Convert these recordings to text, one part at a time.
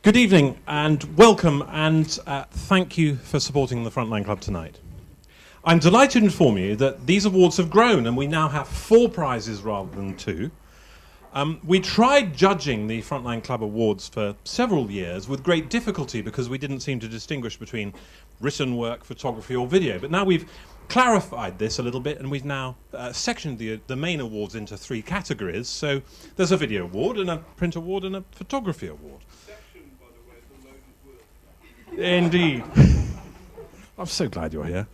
Good evening and welcome, and thank you for supporting the Frontline Club tonight. I'm delighted to inform you that these awards have grown and we now have 4 prizes rather than 2. We tried judging the Frontline Club Awards for several years with great difficulty because we didn't seem to distinguish between written work, photography or video. But now we've clarified this a little bit, and we've now sectioned the main awards into 3 categories. So there's a video award and a print award and a photography award. Indeed. I'm so glad you're here.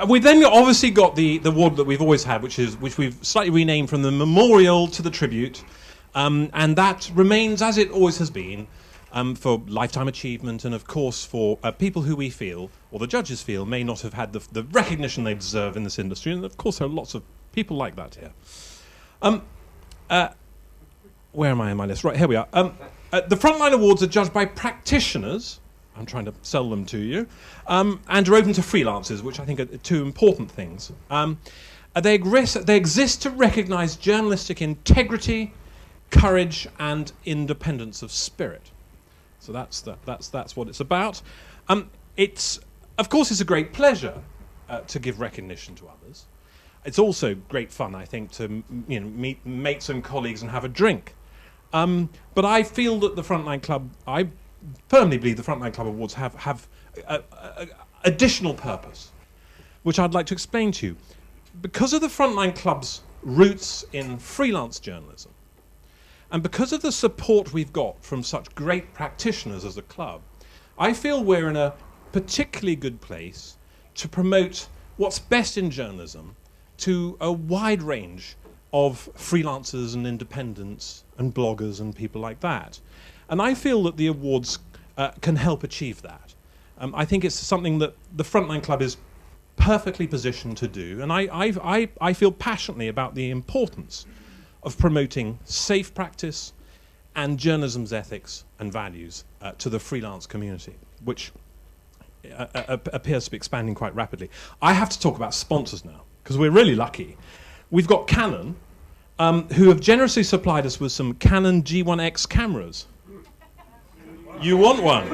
We then obviously got the award that we've always had, which we've slightly renamed from the memorial to the tribute, and that remains as it always has been, for lifetime achievement, and of course for people who we feel, or the judges feel, may not have had the recognition they deserve in this industry, and of course there are lots of people like that here. Where am I in my list? Right, here we are. The Frontline Awards are judged by practitioners. I'm trying to sell them to you, and are open to freelancers, which I think are 2 important things. They exist to recognise journalistic integrity, courage, and independence of spirit. So that's what it's about. Of course, it's a great pleasure to give recognition to others. It's also great fun, I think, to meet mates and colleagues and have a drink. But I feel that the Frontline Club, I firmly believe the Frontline Club Awards have additional purpose, which I'd like to explain to you. Because of the Frontline Club's roots in freelance journalism, and because of the support we've got from such great practitioners as a club, I feel we're in a particularly good place to promote what's best in journalism to a wide range of freelancers and independents and bloggers and people like that. And I feel that the awards can help achieve that. I think it's something that the Frontline Club is perfectly positioned to do, and I feel passionately about the importance of promoting safe practice and journalism's ethics and values to the freelance community, which appears to be expanding quite rapidly. I have to talk about sponsors now, because we're really lucky. We've got Canon, who have generously supplied us with some Canon G1X cameras. You want one?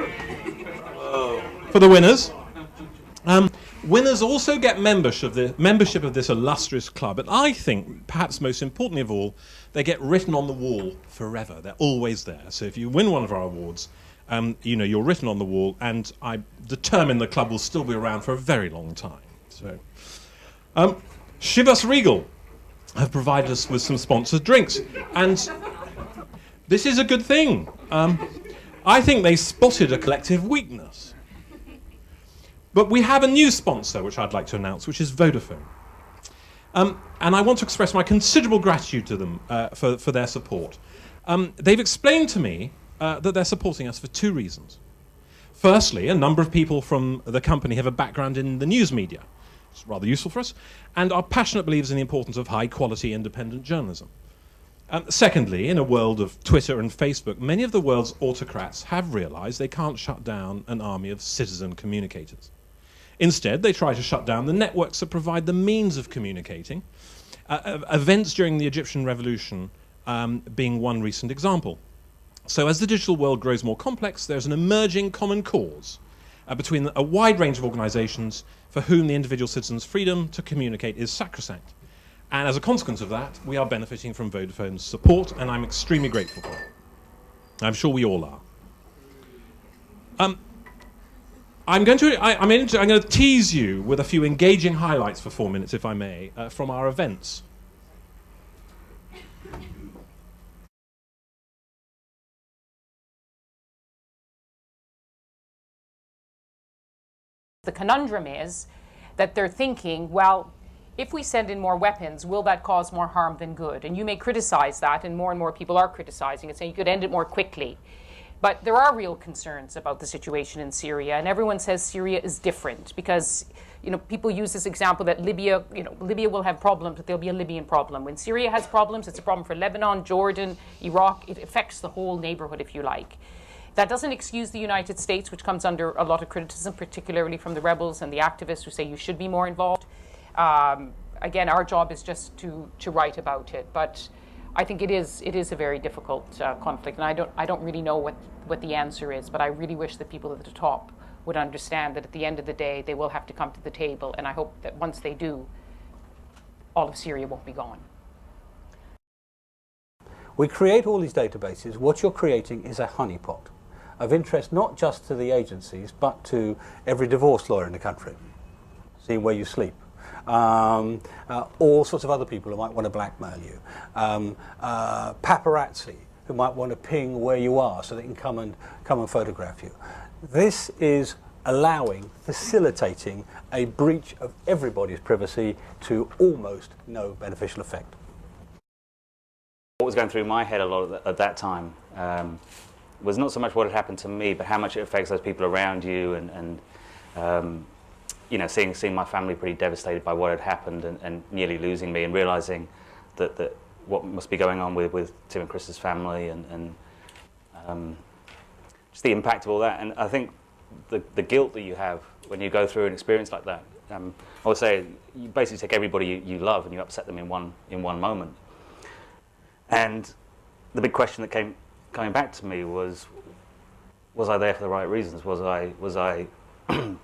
For the winners. Winners also get membership of this illustrious club, and I think, perhaps most importantly of all, they get written on the wall forever. They're always there. So if you win one of our awards, you're written on the wall, and I determine the club will still be around for a very long time. So, Chivas Regal have provided us with some sponsored drinks, and this is a good thing. I think they spotted a collective weakness. But we have a new sponsor, which I'd like to announce, which is Vodafone. And I want to express my considerable gratitude to them for their support. They've explained to me that they're supporting us for 2 reasons. Firstly, a number of people from the company have a background in the news media. It's rather useful for us, and are passionate believers in the importance of high-quality independent journalism. Secondly, in a world of Twitter and Facebook, many of the world's autocrats have realised they can't shut down an army of citizen communicators. Instead, they try to shut down the networks that provide the means of communicating, events during the Egyptian revolution being one recent example. So as the digital world grows more complex, there's an emerging common cause between a wide range of organisations for whom the individual citizen's freedom to communicate is sacrosanct. And as a consequence of that, we are benefiting from Vodafone's support, and I'm extremely grateful for it. I'm sure we all are. I'm going to tease you with a few engaging highlights for 4 minutes, if I may, from our events. The conundrum is that they're thinking, well, if we send in more weapons, will that cause more harm than good? And you may criticize that, and more people are criticizing it, saying you could end it more quickly. But there are real concerns about the situation in Syria, and everyone says Syria is different because, people use this example that Libya will have problems, but there'll be a Libyan problem. When Syria has problems, it's a problem for Lebanon, Jordan, Iraq. It affects the whole neighborhood, if you like. That doesn't excuse the United States, which comes under a lot of criticism, particularly from the rebels and the activists who say you should be more involved. Again, our job is just to write about it. But I think it is a very difficult conflict, and I don't really know what the answer is, but I really wish that people at the top would understand that at the end of the day they will have to come to the table, and I hope that once they do, all of Syria won't be gone. We create all these databases. What you're creating is a honeypot of interest, not just to the agencies, but to every divorce lawyer in the country, seeing where you sleep. All sorts of other people who might want to blackmail you. Paparazzi who might want to ping where you are so they can come and photograph you. This is facilitating a breach of everybody's privacy to almost no beneficial effect. What was going through my head a lot at that time was not so much what had happened to me, but how much it affects those people around you, and you know, seeing my family pretty devastated by what had happened and nearly losing me, and realising that what must be going on with Tim and Chris's family, and just the impact of all that. And I think the guilt that you have when you go through an experience like that, I would say you basically take everybody you love and you upset them in one moment. And the big question that coming back to me was I there for the right reasons? Was I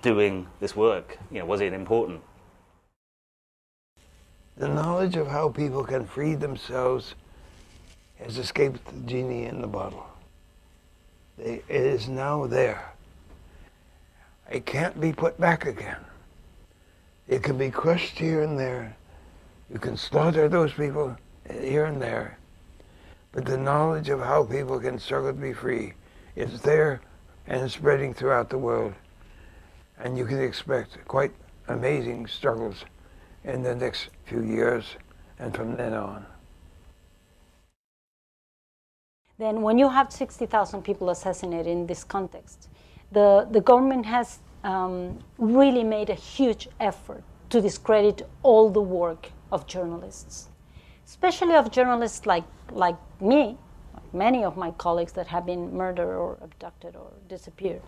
doing this work? You know, was it important? The knowledge of how people can free themselves has escaped the genie in the bottle. It is now there. It can't be put back again. It can be crushed here and there. You can slaughter those people here and there. But the knowledge of how people can struggle to be free is there and spreading throughout the world. And you can expect quite amazing struggles in the next few years and from then on. Then when you have 60,000 people assassinated in this context, the government has really made a huge effort to discredit all the work of journalists, especially of journalists like me, like many of my colleagues that have been murdered or abducted or disappeared,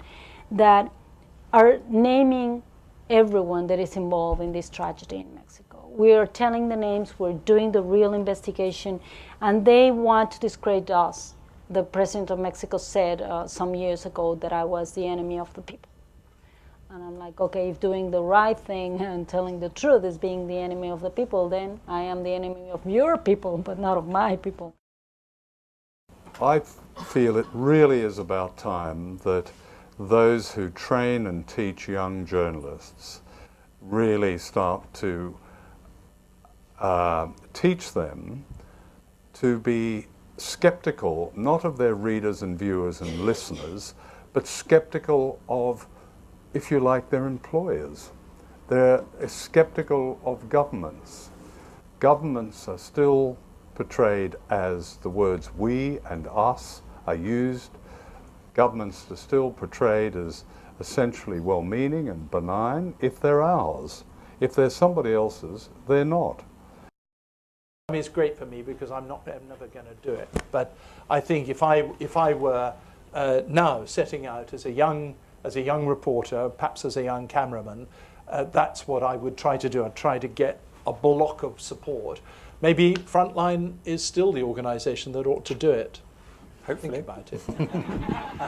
that are naming everyone that is involved in this tragedy in Mexico. We are telling the names, we're doing the real investigation, and they want to discredit us. The president of Mexico said some years ago that I was the enemy of the people. And I'm like, okay, if doing the right thing and telling the truth is being the enemy of the people, then I am the enemy of your people, but not of my people. I feel it really is about time that those who train and teach young journalists really start to teach them to be skeptical, not of their readers and viewers and listeners, but skeptical of, if you like, their employers. They're skeptical of governments. Governments are still portrayed as the words we and us are used. Governments are still portrayed as essentially well-meaning and benign if they're ours. If they're somebody else's, they're not. I mean, it's great for me because I'm never going to do it. But I think if I were now setting out as a young reporter, perhaps as a young cameraman, that's what I would try to do. I'd try to get a block of support. Maybe Frontline is still the organisation that ought to do it. Hopefully. Think about it.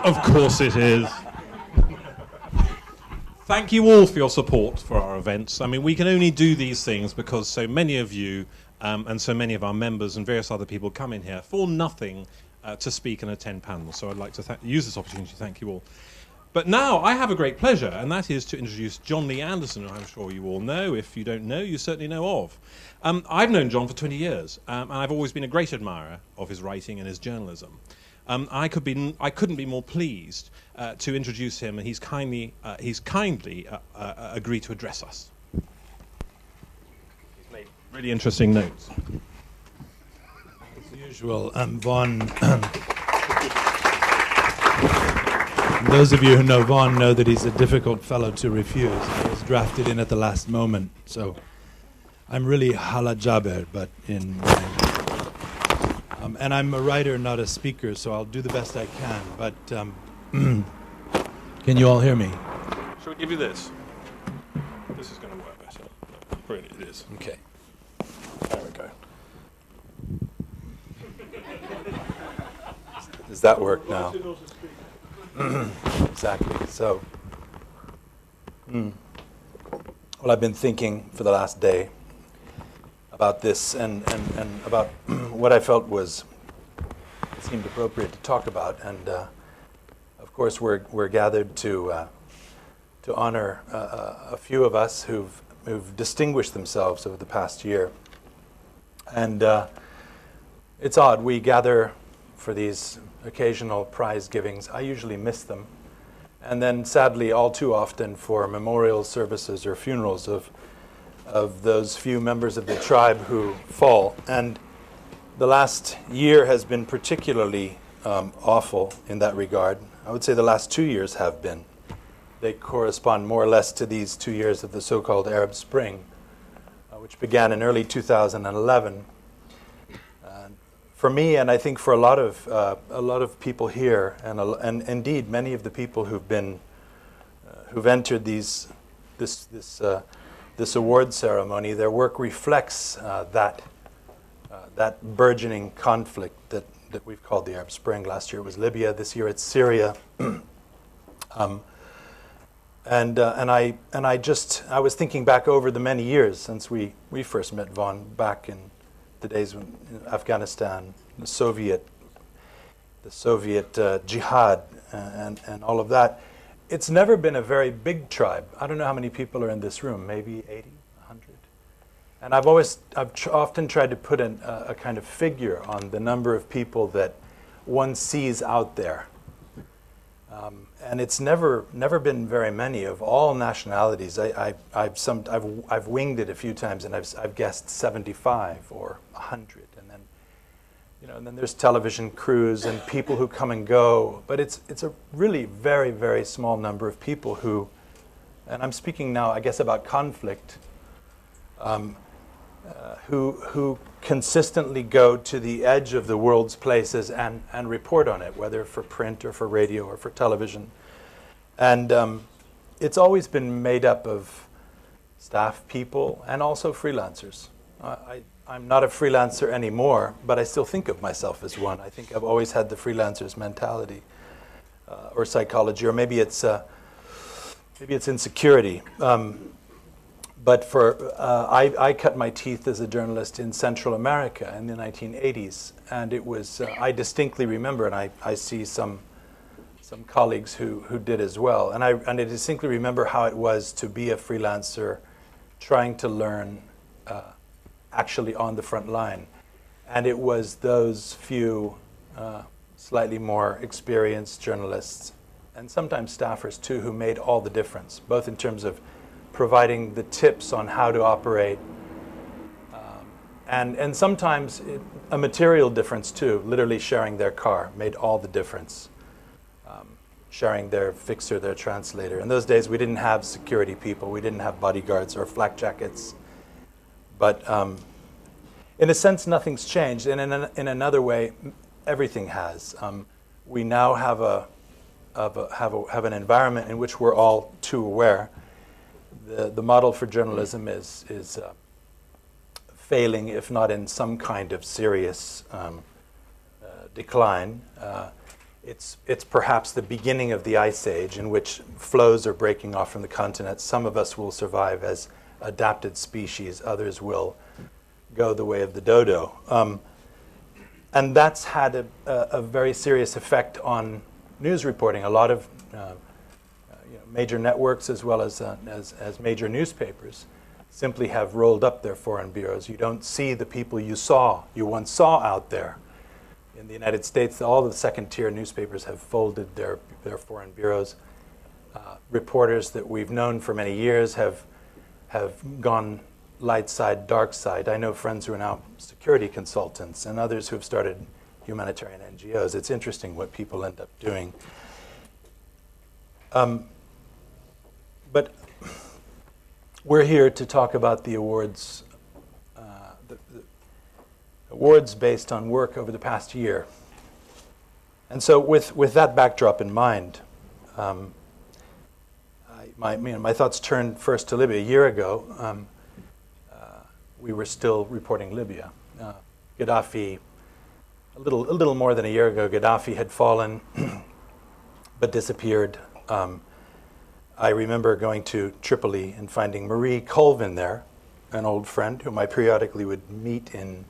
Of course it is. Thank you all for your support for our events. I mean, we can only do these things because so many of you and so many of our members and various other people come in here for nothing to speak and attend panels. So I'd like to use this opportunity to thank you all. But now I have a great pleasure, and that is to introduce John Lee Anderson, who I'm sure you all know. If you don't know, you certainly know of. I've known John for 20 years, and I've always been a great admirer of his writing and his journalism. I couldn't be more pleased to introduce him, and he's kindly agreed to address us. He's made really interesting notes. As usual, Vaughan. Those of you who know Vaughan know that he's a difficult fellow to refuse. He was drafted in at the last moment, so I'm really Hala Jaber, but in and I'm a writer, not a speaker, so I'll do the best I can. But can you all hear me? Shall we give you this? This is going to work better. Brilliant, it is. Okay. There we go. Does that work now? Exactly. So, well, I've been thinking for the last day about this and about what I felt seemed appropriate to talk about. And of course, we're gathered to honor a few of us who've distinguished themselves over the past year. And it's odd, we gather for these occasional prize givings. I usually miss them. And then sadly, all too often, for memorial services or funerals of those few members of the tribe who fall. And the last year has been particularly awful in that regard. I would say the last 2 years have been. They correspond more or less to these 2 years of the so-called Arab Spring, which began in early 2011. For me, and I think for a lot of people here, and indeed many of the people who've entered this award ceremony, their work reflects that burgeoning conflict that we've called the Arab Spring. Last year it was Libya. This year it's Syria. I was thinking back over the many years since we first met Vaughn, back in the days when Afghanistan, the Soviet jihad, and all of that. It's never been a very big tribe. I don't know how many people are in this room, maybe 80, 100. And I've often tried to put a kind of figure on the number of people that one sees out there. And it's never been very many of all nationalities. I've winged it a few times, and I've guessed 75 or 100, and then there's television crews and people who come and go. But it's a really very, very small number of people who, and I'm speaking now, I guess, about conflict, who consistently go to the edge of the world's places and report on it, whether for print or for radio or for television. And it's always been made up of staff people and also freelancers. I'm not a freelancer anymore, but I still think of myself as one. I think I've always had the freelancer's mentality or psychology, or maybe it's insecurity. But I cut my teeth as a journalist in Central America in the 1980s, and it was I distinctly remember, and I see some colleagues who did as well, and I distinctly remember how it was to be a freelancer, trying to learn actually on the front line, and it was those few slightly more experienced journalists, and sometimes staffers too, who made all the difference, both in terms of providing the tips on how to operate, and sometimes a material difference too. Literally sharing their car made all the difference. Sharing their fixer, their translator. In those days, we didn't have security people. We didn't have bodyguards or flak jackets. But in a sense, nothing's changed. And in another way, everything has. We now have an environment in which we're all too aware. The model for journalism is failing, if not in some kind of serious decline. It's perhaps the beginning of the ice age, in which flows are breaking off from the continent. Some of us will survive as adapted species. Others will go the way of the dodo. And that's had a very serious effect on news reporting. A lot of major networks, as well as major newspapers, simply have rolled up their foreign bureaus. You don't see the people you once saw out there. In the United States, all the second-tier newspapers have folded their foreign bureaus. Reporters that we've known for many years have gone light side, dark side. I know friends who are now security consultants and others who have started humanitarian NGOs. It's interesting what people end up doing. But we're here to talk about the awards, awards based on work over the past year. And so with that backdrop in mind, my thoughts turned first to Libya. A year ago, we were still reporting Libya. Gaddafi a little more than a year ago, Gaddafi had fallen, but disappeared. I remember going to Tripoli and finding Marie Colvin there, an old friend whom I periodically would meet in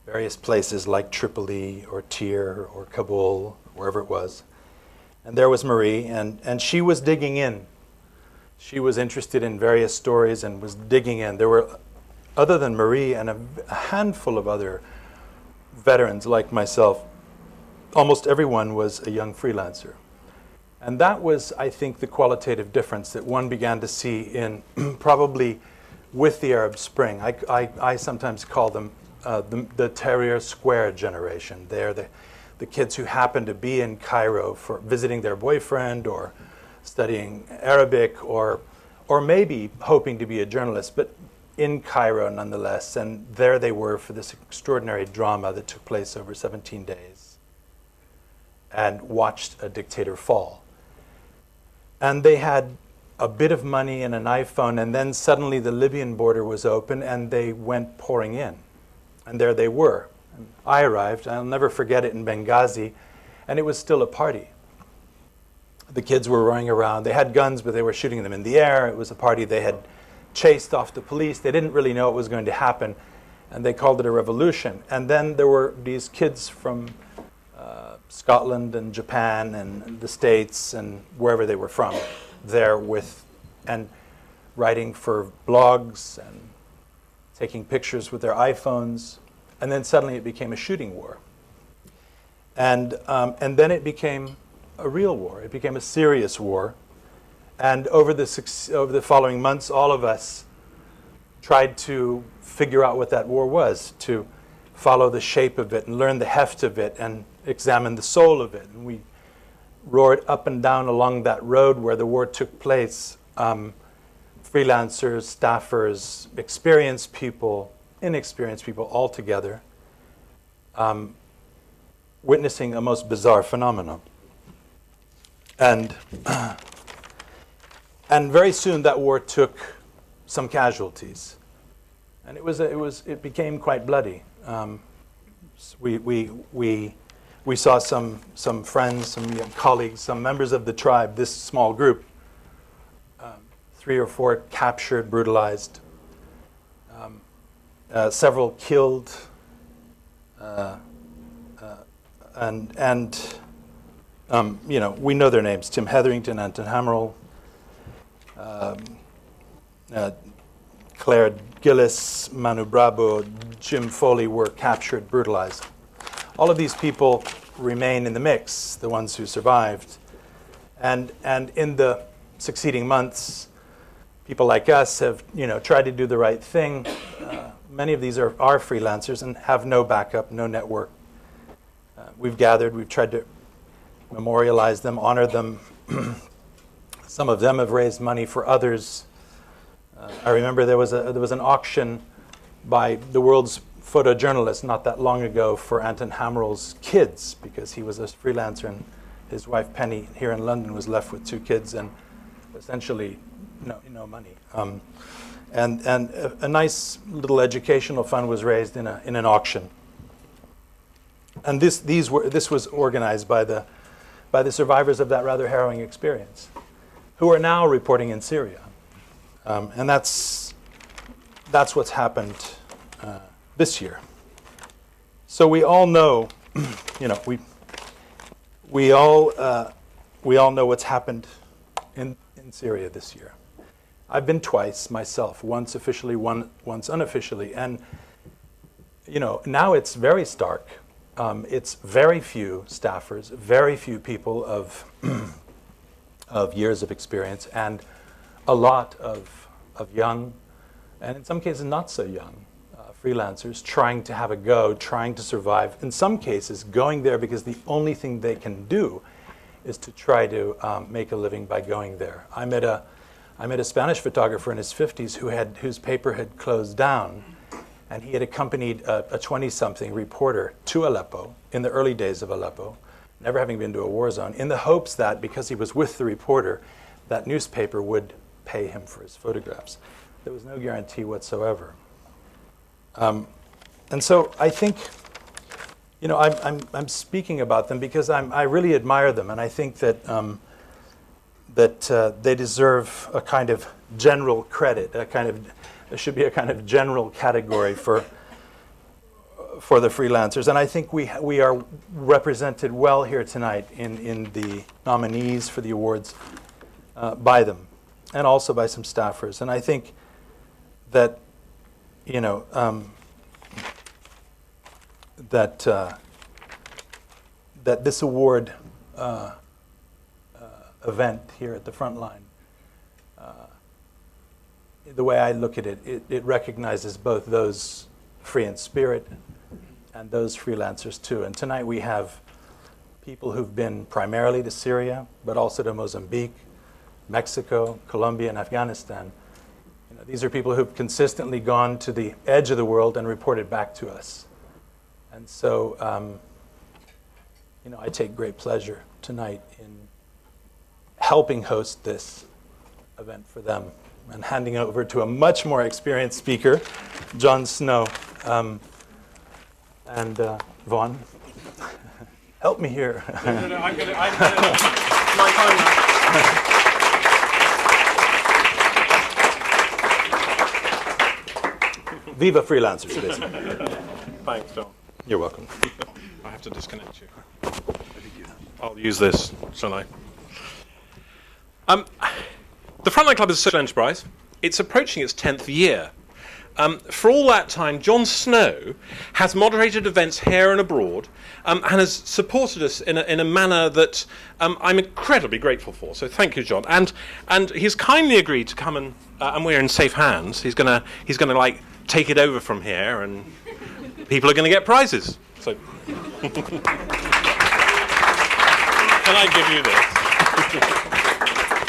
various places like Tripoli or Tyre or Kabul, wherever it was. And there was Marie, and she was digging in. She was interested in various stories and was digging in. There were, other than Marie and a handful of other veterans like myself, almost everyone was a young freelancer. And that was, I think, the qualitative difference that one began to see in probably with the Arab Spring. I sometimes call them the Tahrir Square generation. They're the kids who happened to be in Cairo for visiting their boyfriend or studying Arabic or maybe hoping to be a journalist, but in Cairo nonetheless. And there they were for this extraordinary drama that took place over 17 days and watched a dictator fall. And they had a bit of money and an iPhone, and then suddenly the Libyan border was open and they went pouring in. And there they were. And I arrived, I'll never forget it, in Benghazi, and it was still a party. The kids were running around. They had guns, but they were shooting them in the air. It was a party. They had chased off the police. They didn't really know what was going to happen, and they called it a revolution. And then there were these kids from Scotland and Japan and the States and wherever they were from there and writing for blogs and taking pictures with their iPhones. And then suddenly it became a shooting war. And then it became a real war. It became a serious war. And over the following months, all of us tried to figure out what that war was, to follow the shape of it and learn the heft of it and examine the soul of it. And we roared up and down along that road where the war took place. Freelancers, staffers, experienced people, inexperienced people, all together, witnessing a most bizarre phenomenon. And very soon that war took some casualties, and it became quite bloody. We saw some friends, some colleagues, some members of the tribe, this small group, 3 or 4 captured, brutalized, several killed, we know their names: Tim Hetherington, Anton Hammerl, Claire Gillis, Manu Brabo, Jim Foley were captured, brutalized. All of these people remain in the mix, the ones who survived. And in the succeeding months, people like us have tried to do the right thing. Many of these are freelancers and have no backup, no network. We've gathered, we've tried to memorialize them, honor them. Some of them have raised money for others. I remember there was an auction by the world's photojournalist not that long ago for Anton Hammerl's kids, because he was a freelancer and his wife Penny here in London was left with 2 kids and essentially no money. And a nice little educational fund was raised in an auction. And this was organized by the survivors of that rather harrowing experience, who are now reporting in Syria. And that's what's happened this year. So we all know, we all know what's happened in Syria this year. I've been twice myself, once officially, once unofficially, and now it's very stark. It's very few staffers, very few people of years of experience, and a lot of young, and in some cases not so young, freelancers trying to have a go, trying to survive. In some cases, going there because the only thing they can do is to try to make a living by going there. I met a Spanish photographer in his 50s whose paper had closed down, and he had accompanied a 20-something reporter to Aleppo in the early days of Aleppo, never having been to a war zone, in the hopes that because he was with the reporter, that newspaper would pay him for his photographs. There was no guarantee whatsoever. And so I think, you know, I'm speaking about them because I really admire them, and I think that they deserve a kind of general credit. There should be a kind of general category for the freelancers, and I think we are represented well here tonight in the nominees for the awards by them, and also by some staffers. And I think that, you know, that this award event here at the Frontline, the way I look at it, it recognizes both those free in spirit and those freelancers too. And tonight we have people who've been primarily to Syria, but also to Mozambique, Mexico, Colombia, and Afghanistan. You know, these are people who've consistently gone to the edge of the world and reported back to us. And so, you know, I take great pleasure tonight in helping host this event for them and handing over to a much more experienced speaker, John Snow. And Vaughn, help me here. No, I'm gonna my time now. Viva freelancers, basically. Thanks, John. You're welcome. I have to disconnect you. I'll use this, shall I? The Frontline Club is a social enterprise. It's approaching its 10th year. For all that time, John Snow has moderated events here and abroad and has supported us in a manner that I'm incredibly grateful for. So thank you, John. And he's kindly agreed to come and we're in safe hands. He's gonna like take it over from here, and people are gonna get prizes. So can I give you this?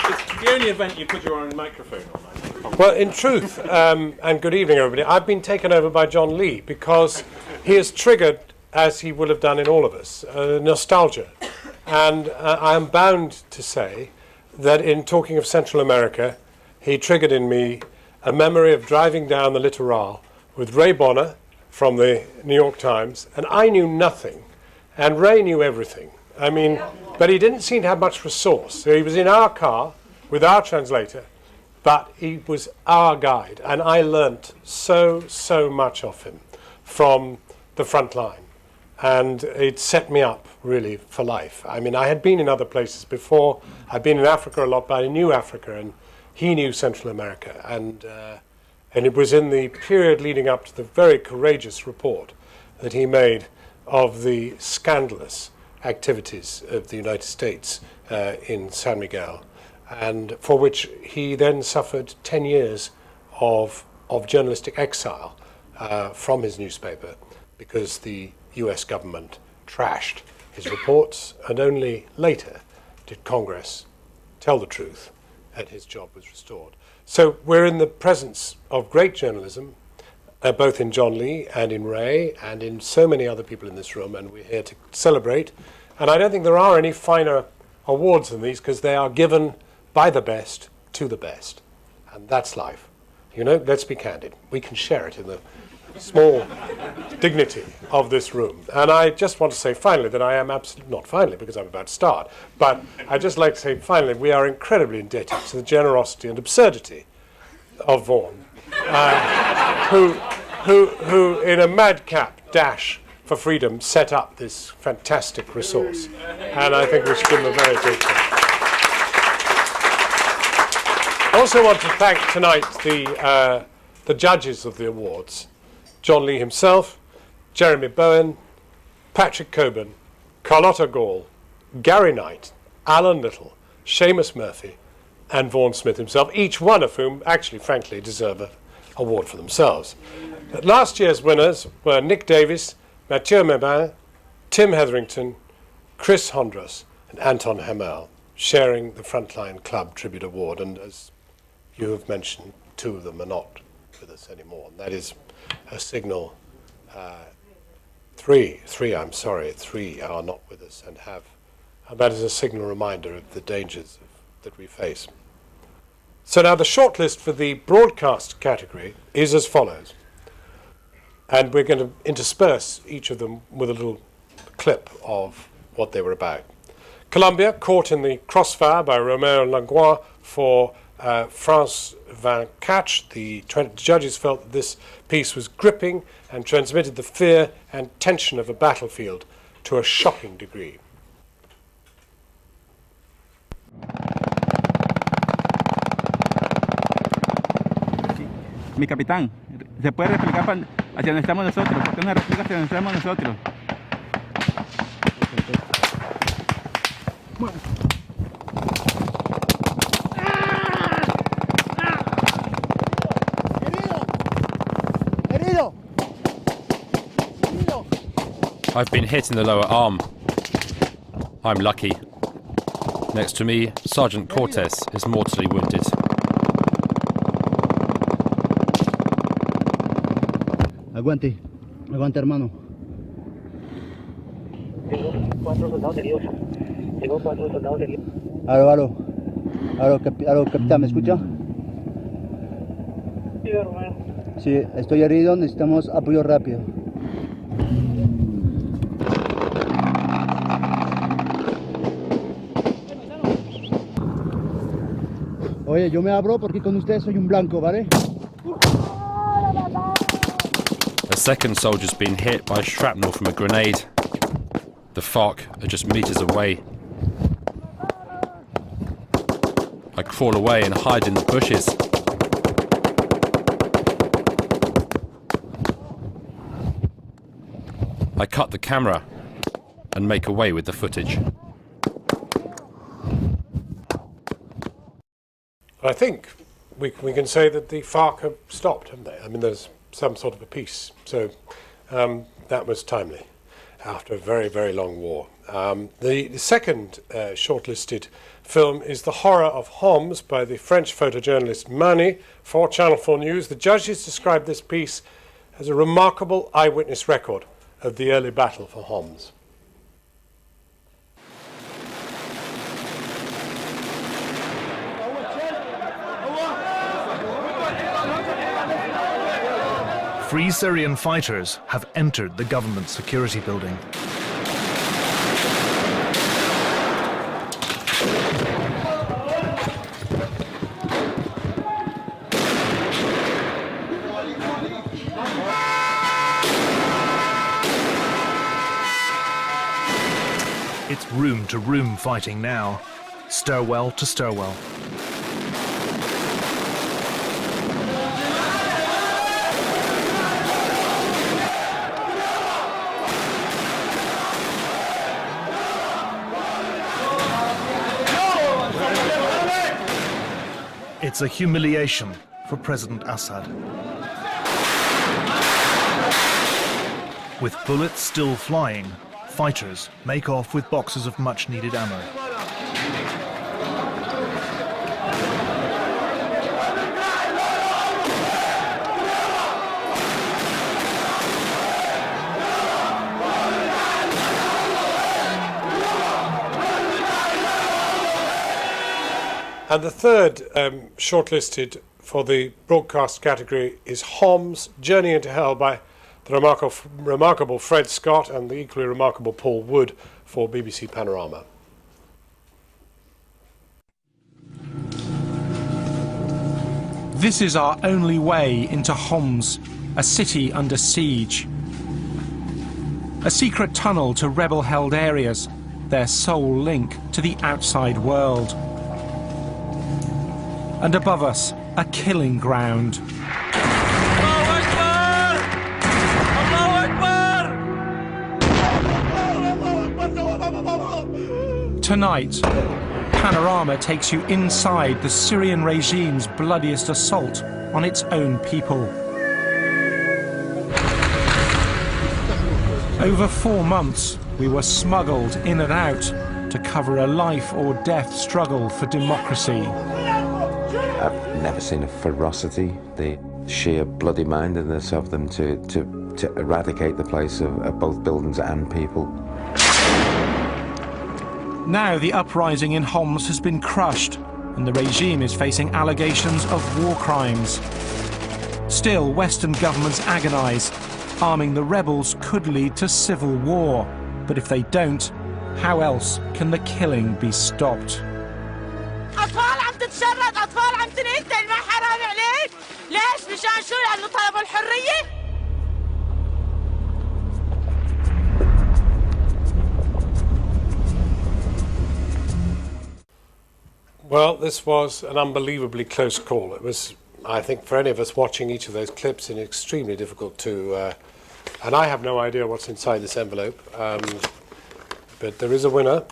It's the only event you put your own microphone on, I think. Well, in truth, and good evening, everybody, I've been taken over by John Lee because he has triggered, as he will have done in all of us, nostalgia. And I am bound to say that in talking of Central America, he triggered in me a memory of driving down the Littoral with Ray Bonner from the New York Times, and I knew nothing, and Ray knew everything. I mean, but he didn't seem to have much resource. So he was in our car with our translator, but he was our guide, and I learnt so much of him from the front line, and it set me up really for life. I mean, I had been in other places before. I'd been in Africa a lot, but I knew Africa, and he knew Central America, and it was in the period leading up to the very courageous report that he made of the scandalous activities of the United States in San Miguel, and for which he then suffered 10 years of journalistic exile from his newspaper because the US government trashed his reports, and only later did Congress tell the truth and his job was restored. So we're in the presence of great journalism, both in John Lee and in Ray and in so many other people in this room, and we're here to celebrate. And I don't think there are any finer awards than these, because they are given by the best to the best. And that's life. You know, let's be candid. We can share it in the small dignity of this room. And I just want to say finally that I am absolutely, not finally because I'm about to start, but I'd just like to say finally we are incredibly indebted to the generosity and absurdity of Vaughan, who in a madcap dash for freedom set up this fantastic resource. And I think we should give him a very big thank. I also want to thank tonight the judges of the awards, John Lee himself, Jeremy Bowen, Patrick Coburn, Carlotta Gall, Gary Knight, Alan Little, Seamus Murphy, and Vaughan Smith himself, each one of whom actually, frankly, deserve an award for themselves. But last year's winners were Nick Davis, Mathieu Mebin, Tim Hetherington, Chris Hondros, and Anton Hamel, sharing the Frontline Club Tribute Award. And as you have mentioned, two of them are not with us anymore. And that is a signal. Three are not with us and have. And that is a signal reminder of the dangers that we face. So now the shortlist for the broadcast category is as follows. And we're going to intersperse each of them with a little clip of what they were about. Colombia, caught in the crossfire by Romeo Langlois for France 24, the judges felt that this piece was gripping and transmitted the fear and tension of a battlefield to a shocking degree. Mi capitán, ¿se puede replicar hacia donde estamos nosotros? ¿Por qué no replica hacia donde estamos nosotros? I've been hit in the lower arm. I'm lucky. Next to me, Sergeant Cortes is mortally wounded. Aguante, aguante hermano. Tengo 4 soldados heridos. Aló, capitán, ¿me escucha? Sí, hermano. Sí, estoy herido, necesitamos apoyo rápido. Oye, yo me abro porque con ustedes soy un blanco, ¿vale? A second soldier's been hit by shrapnel from a grenade. The FARC are just meters away. I crawl away and hide in the bushes. I cut the camera and make away with the footage. I think we can say that the FARC have stopped, haven't they? I mean, there's some sort of a peace. So that was timely after a very, very long war. The second shortlisted film is The Horror of Homs by the French photojournalist Mani for Channel 4 News. The judges described this piece as a remarkable eyewitness record of the early battle for Homs. Free Syrian fighters have entered the government security building. It's room-to-room fighting now, stairwell to stairwell. It's a humiliation for President Assad. With bullets still flying, fighters make off with boxes of much-needed ammo. And the third shortlisted for the broadcast category is Homs, Journey into Hell by the remarkable Fred Scott and the equally remarkable Paul Wood for BBC Panorama. This is our only way into Homs, a city under siege. A secret tunnel to rebel-held areas, their sole link to the outside world. And above us, a killing ground. Tonight, Panorama takes you inside the Syrian regime's bloodiest assault on its own people. Over 4 months, we were smuggled in and out to cover a life or death struggle for democracy. I've never seen a ferocity, the sheer bloody mindedness of them to eradicate the place of both buildings and people. Now the uprising in Homs has been crushed, and the regime is facing allegations of war crimes. Still, Western governments agonize. Arming the rebels could lead to civil war. But if they don't, how else can the killing be stopped? أطفال عم تتشرد، أطفال عم تنقتل، ما حرام عليك؟ ليش؟ مشان شو؟ لأنه طلبوا الحرية؟ Well, this was an unbelievably close call. It was, I think, for any of us watching each of those clips, extremely difficult to... and I have no idea what's inside this envelope, but there is a winner.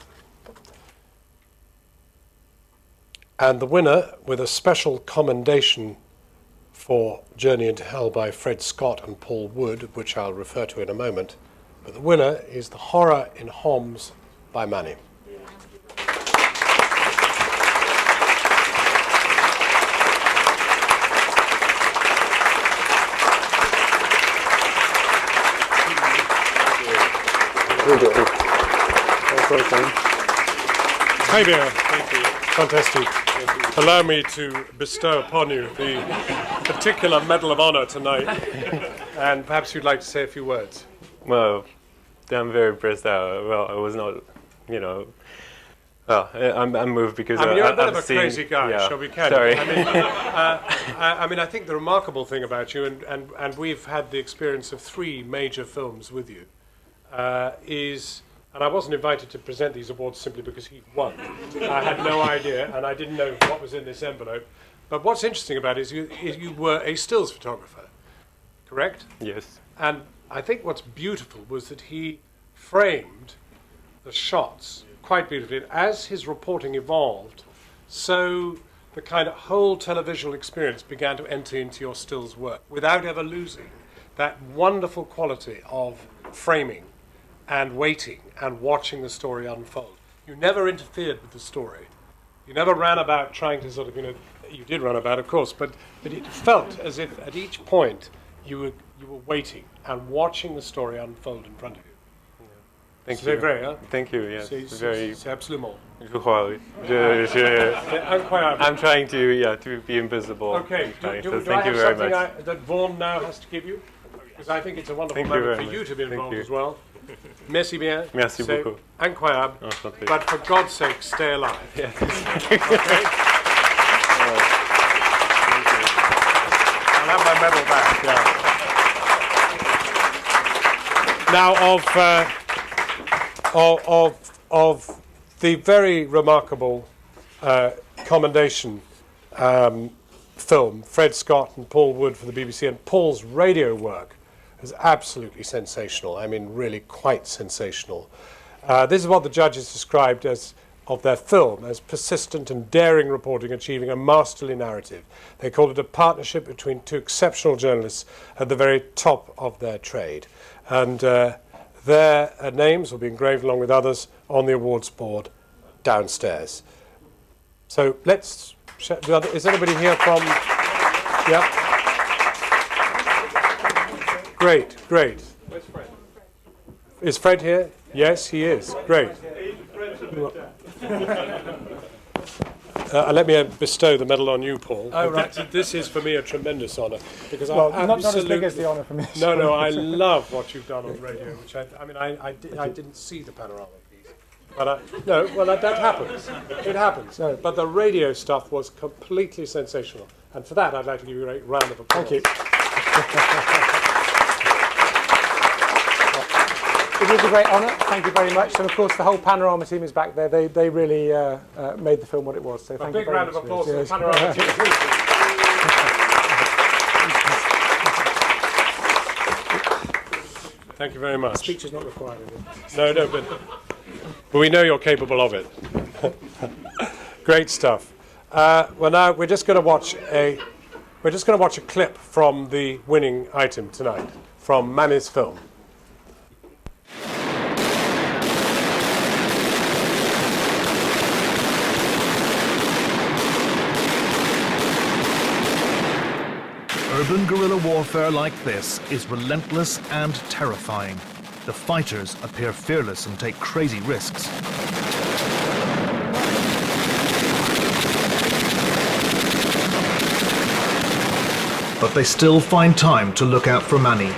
And the winner, with a special commendation for Journey into Hell by Fred Scott and Paul Wood, which I'll refer to in a moment, but the winner is The Horror in Homs by Manny. Hi there. Thank you. Fantastic. Thank you. Allow me to bestow upon you the particular Medal of Honor tonight, and perhaps you'd like to say a few words. Well, I'm very impressed. Well, I was not, Well, I'm moved because you're a bit I've of a seen, crazy guy, yeah. shall we carry? Sorry. I think the remarkable thing about you, and we've had the experience of 3 major films with you, is, and I wasn't invited to present these awards simply because he won. I had no idea, and I didn't know what was in this envelope. But what's interesting about it is you were a stills photographer, correct? Yes. And I think what's beautiful was that he framed the shots quite beautifully. And as his reporting evolved, so the kind of whole televisual experience began to enter into your stills work without ever losing that wonderful quality of framing and waiting and watching the story unfold. You never interfered with the story. You never ran about trying to sort of, you did run about, of course, but it felt as if at each point you were waiting and watching the story unfold in front of you. Thank C'est you. vrai, hein? Thank you, yes. C'est absolument. Je crois, oui. I'm trying to be invisible. Okay, so do thank I you have very something much. that Vaughan now has to give you? Because I think it's a wonderful Thank you moment very for you much. to be Thank involved you. as well. Merci bien. Merci C'est beaucoup. incroyable. Enchanté. But for God's sake, stay alive. Yeah. Okay? I'll have my medal back. Yeah. Now, of the very remarkable commendation film, Fred Scott and Paul Wood for the BBC, and Paul's radio work is absolutely sensational. I mean, really quite sensational. This is what the judges described as of their film as persistent and daring reporting achieving a masterly narrative. They called it a partnership between 2 exceptional journalists at the very top of their trade. And their names will be engraved along with others on the awards board downstairs. So let's... Is anybody here from... Yeah. Great. Where's Fred? Is Fred here? Yes, he is. Great. Let me bestow the medal on you, Paul. Oh, right. This is for me a tremendous honour because not as big as the honour for me. No, I love what you've done on radio. Which I didn't see the panorama piece, but that happens. It happens. No. But the radio stuff was completely sensational, and for that I'd like to give you a great round of applause. Thank you. It is a great honour. Thank you very much. And of course, the whole Panorama team is back there. They really made the film what it was. So thank you very much. A big round of applause for the Yes. Panorama team. Thank you very much. Speech is not required. No, but we know you're capable of it. Great stuff. Well, now we're just going to watch a clip from the winning item tonight from Manny's film. Urban guerrilla warfare like this is relentless and terrifying. The fighters appear fearless and take crazy risks. But they still find time to look out for Manny.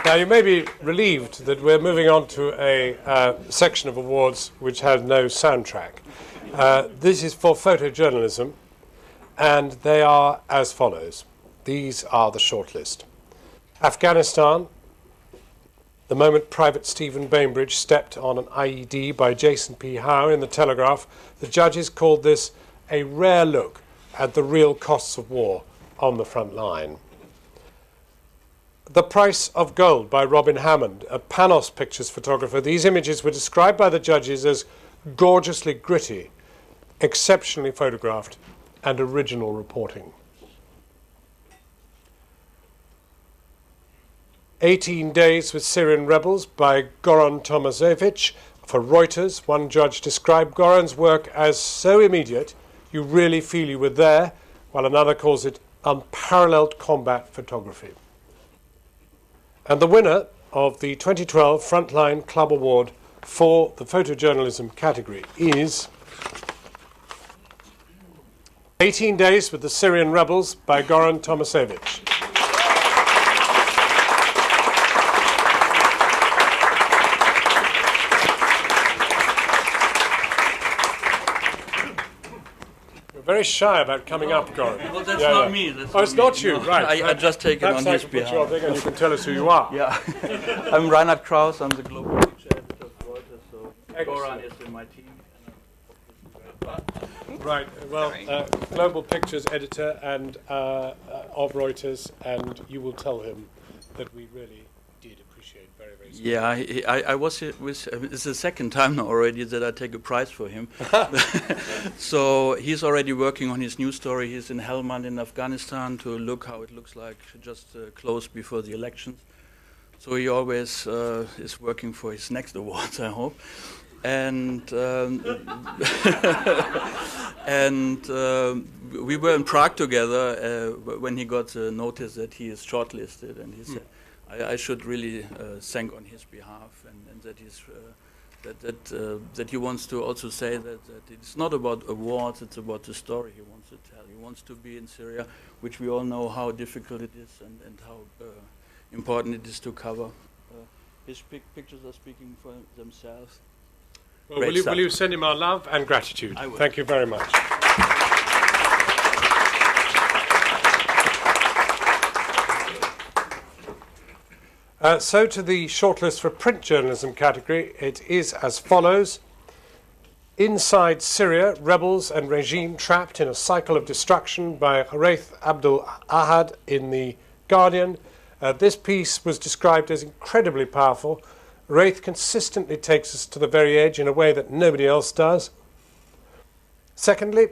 Now, you may be relieved that we're moving on to a section of awards which has no soundtrack. This is for photojournalism, and they are as follows. These are the shortlist. Afghanistan, the moment Private Stephen Bainbridge stepped on an IED by Jason P. Howe in the Telegraph, the judges called this a rare look at the real costs of war on the front line. The Price of Gold by Robin Hammond, a Panos Pictures photographer. These images were described by the judges as gorgeously gritty, exceptionally photographed, and original reporting. 18 Days with Syrian Rebels by Goran Tomasevich for Reuters. One judge described Goran's work as so immediate you really feel you were there, while another calls it unparalleled combat photography. And the winner of the 2012 Frontline Club Award for the photojournalism category is 18 Days with the Syrian Rebels by Goran Tomasevich. Very shy about coming up, Goran. Well, that's not me. It's not you, right? I just take it on his behalf. Perhaps I can put you on and you can tell us who you are. Yeah. I'm Reinhard Kraus. I'm the global picture editor of Reuters. So Goran is in my team. Right. Well, global pictures editor and of Reuters, and you will tell him that we really did appreciate very, very much. Yeah, I was with. It's the second time now already that I take a prize for him. So he's already working on his new story. He's in Helmand in Afghanistan to look how it looks like just close before the elections. So he always is working for his next awards, I hope. And we were in Prague together when he got the notice that he is shortlisted, and he said, I should really thank on his behalf, and that he's that he wants to also say that it's not about awards, it's about the story he wants to tell. He wants to be in Syria, which we all know how difficult it is and how important it is to cover. His pictures are speaking for themselves. Well, will you send him our love and gratitude? I will. Thank you very much. So to the shortlist for print journalism category, it is as follows. Inside Syria, Rebels and Regime Trapped in a Cycle of Destruction by Raith Abdul Ahad in The Guardian. This piece was described as incredibly powerful. Raith consistently takes us to the very edge in a way that nobody else does. Secondly,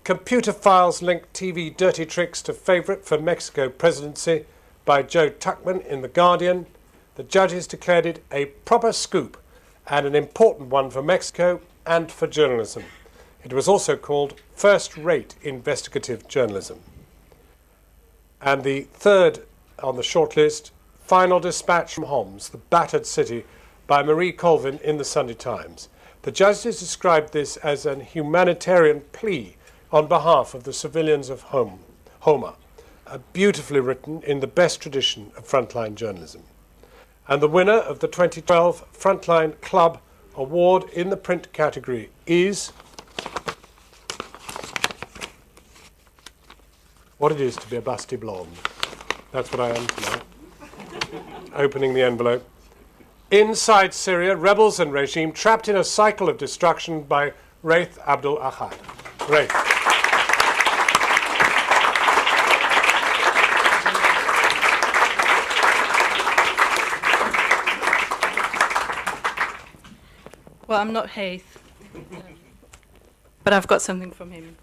Computer Files link TV dirty tricks to favourite for Mexico presidency by Joe Tuckman in The Guardian. The judges declared it a proper scoop and an important one for Mexico and for journalism. It was also called first-rate investigative journalism. And the third on the shortlist, Final Dispatch from Homs, The Battered City, by Marie Colvin in the Sunday Times. The judges described this as an humanitarian plea on behalf of the civilians of Homa, beautifully written in the best tradition of frontline journalism. And the winner of the 2012 Frontline Club Award in the print category is what it is to be a busty blonde. That's what I am tonight. Opening the envelope. Inside Syria, Rebels and Regime Trapped in a Cycle of Destruction by Raith Abdul Ahad. Raith. Well, I'm not Haith, but I've got something from him.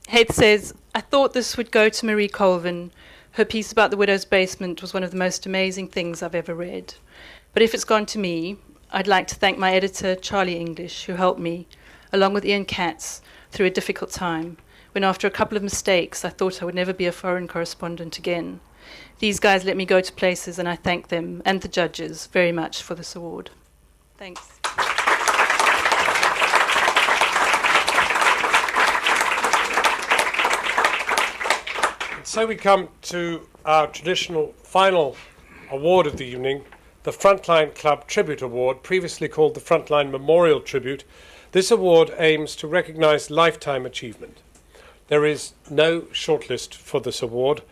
Haith says, I thought this would go to Marie Colvin. Her piece about the widow's basement was one of the most amazing things I've ever read. But if it's gone to me, I'd like to thank my editor, Charlie English, who helped me, along with Ian Katz, through a difficult time, when after a couple of mistakes, I thought I would never be a foreign correspondent again. These guys let me go to places, and I thank them and the judges very much for this award. Thanks. so we come to our traditional final award of the evening, the Frontline Club Tribute Award, previously called the Frontline Memorial Tribute. This award aims to recognise lifetime achievement. There is no shortlist for this award,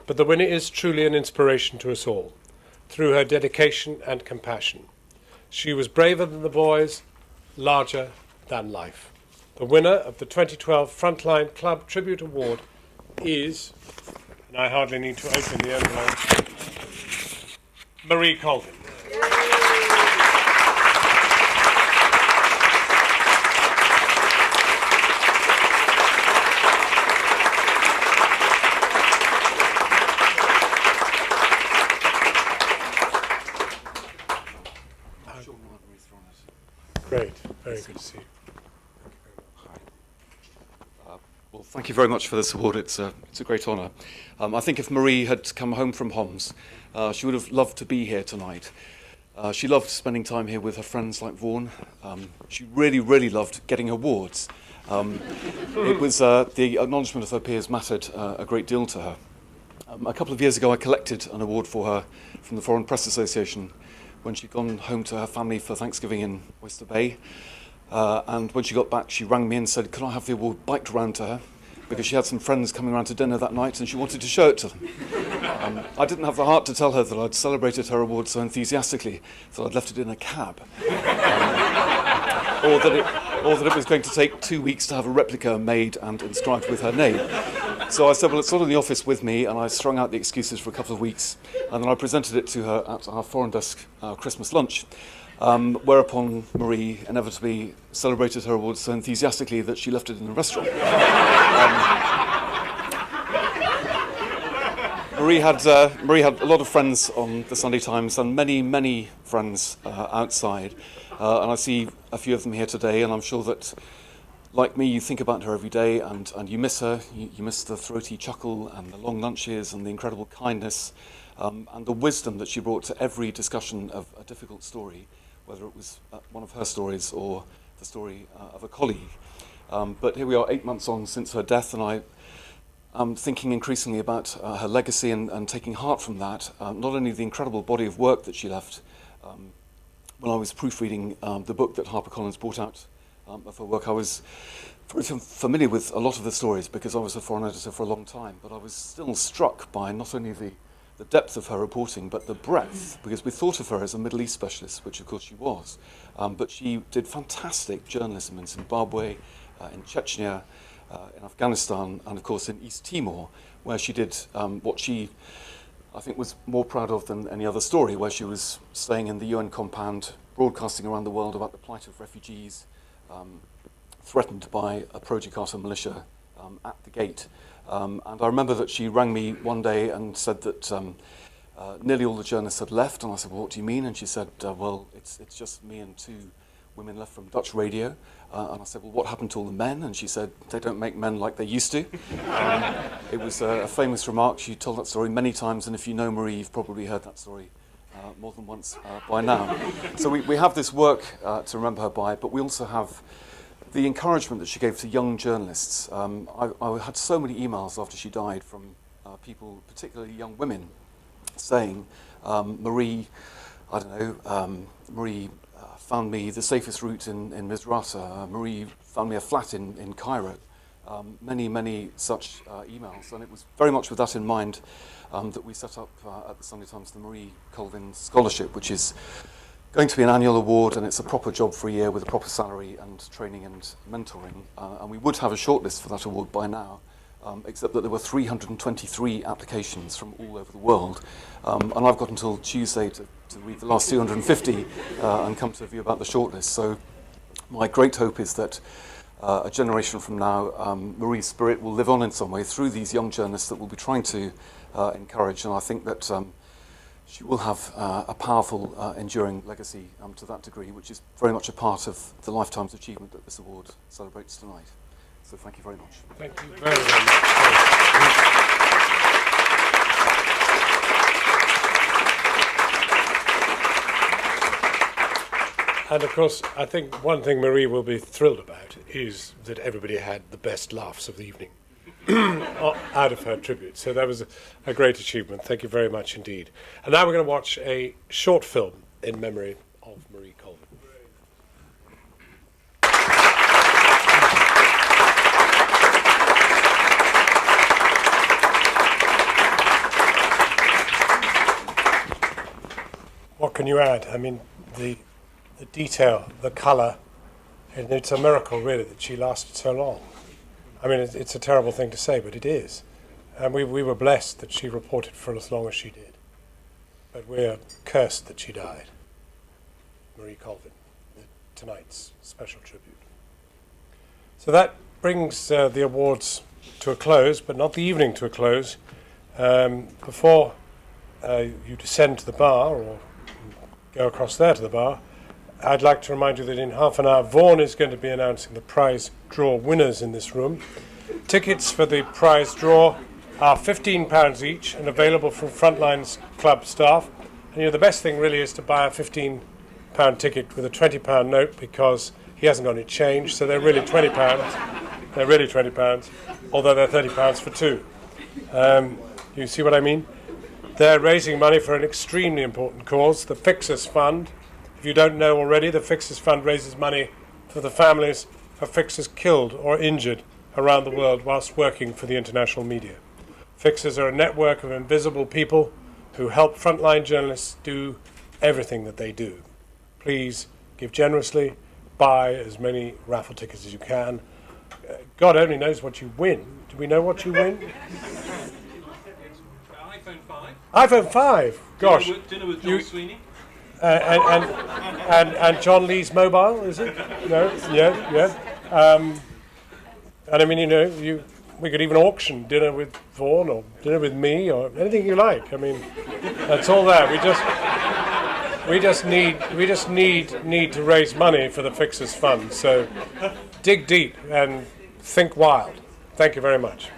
but the winner is truly an inspiration to us all, through her dedication and compassion. She was braver than the boys, larger than life. The winner of the 2012 Frontline Club Tribute Award is, and I hardly need to open the envelope, Marie Colvin. Great, very good to see you. Well, thank you very much for this award. It's a great honour. I think if Marie had come home from Homs, she would have loved to be here tonight. She loved spending time here with her friends like Vaughan. She really, really loved getting awards. It was the acknowledgement of her peers mattered a great deal to her. A couple of years ago, I collected an award for her from the Foreign Press Association when she'd gone home to her family for Thanksgiving in Oyster Bay. And when she got back, she rang me and said, could I have the award biked round to her? Because she had some friends coming around to dinner that night and she wanted to show it to them. I didn't have the heart to tell her that I'd celebrated her award so enthusiastically that I'd left it in a cab. Or that it was going to take 2 weeks to have a replica made and inscribed with her name. So I said, well, it's not in the office with me, and I strung out the excuses for a couple of weeks, and then I presented it to her at our foreign desk Christmas lunch. Whereupon Marie inevitably celebrated her award so enthusiastically that she left it in the restaurant. Marie had a lot of friends on the Sunday Times and many, many friends outside. And I see a few of them here today, and I'm sure that, like me, you think about her every day and you miss her. You miss the throaty chuckle and the long lunches and the incredible kindness and the wisdom that she brought to every discussion of a difficult story, whether it was one of her stories or the story of a colleague. But here we are 8 months on since her death, and I'm thinking increasingly about her legacy and taking heart from that, not only the incredible body of work that she left. When I was proofreading the book that HarperCollins brought out of her work, I was very familiar with a lot of the stories because I was a foreign editor for a long time, but I was still struck by not only the depth of her reporting, but the breadth, because we thought of her as a Middle East specialist, which of course she was, but she did fantastic journalism in Zimbabwe, in Chechnya, in Afghanistan, and of course in East Timor, where she did what she, I think, was more proud of than any other story, where she was staying in the UN compound, broadcasting around the world about the plight of refugees, threatened by a pro-Jakarta militia at the gate. And I remember that she rang me one day and said that nearly all the journalists had left, and I said, well, what do you mean? And she said, well, it's just me and 2 women left from Dutch radio. And I said, well, what happened to all the men? And she said, they don't make men like they used to. It was a famous remark. She told that story many times, and if you know Marie, you've probably heard that story more than once by now. So we have this work to remember her by, but we also have the encouragement that she gave to young journalists. I had so many emails after she died from people, particularly young women, saying, Marie, I don't know, Marie found me the safest route in Misrata. Marie found me a flat in Cairo. Many, many such emails. And it was very much with that in mind that we set up at the Sunday Times the Marie Colvin Scholarship, which is going to be an annual award, and it's a proper job for a year with a proper salary and training and mentoring. And we would have a shortlist for that award by now, except that there were 323 applications from all over the world. And I've got until Tuesday to read the last 250 and come to a view about the shortlist. So my great hope is that a generation from now, Marie's spirit will live on in some way through these young journalists that we'll be trying to encourage. And I think that she will have a powerful, enduring legacy to that degree, which is very much a part of the lifetime's achievement that this award celebrates tonight. So thank you very much. Thank you very, very much. And of course, I think one thing Marie will be thrilled about is that everybody had the best laughs of the evening. out of her tribute. So that was a great achievement. Thank you very much indeed. And now we're going to watch a short film in memory of Marie Colvin. What can you add? I mean, the detail, the colour, and it's a miracle really that she lasted so long. I mean, it's a terrible thing to say, but it is. And we were blessed that she reported for as long as she did. But we're cursed that she died. Marie Colvin, tonight's special tribute. So that brings the awards to a close, but not the evening to a close. Before you descend to the bar or go across there to the bar, I'd like to remind you that in half an hour, Vaughan is going to be announcing the prize draw winners in this room. Tickets for the prize draw are £15 each and available from Frontline Club staff. And the best thing really is to buy a £15 ticket with a £20 note, because he hasn't got any change, so they're really £20. They're really £20, although they're £30 for two. You see what I mean? They're raising money for an extremely important cause, the Fixers Fund. If you don't know already, the Fixers Fund raises money for the families of fixers killed or injured around the world whilst working for the international media. Fixers are a network of invisible people who help frontline journalists do everything that they do. Please give generously, buy as many raffle tickets as you can. God only knows what you win. Do we know what you win? iPhone 5. iPhone 5. Gosh. Dinner with John Sweeney. And John Lee's mobile, is it? No? Yeah. And I mean, we could even auction dinner with Vaughan or dinner with me or anything you like. I mean, that's all there. We just need to raise money for the Fixers Fund. So dig deep and think wild. Thank you very much.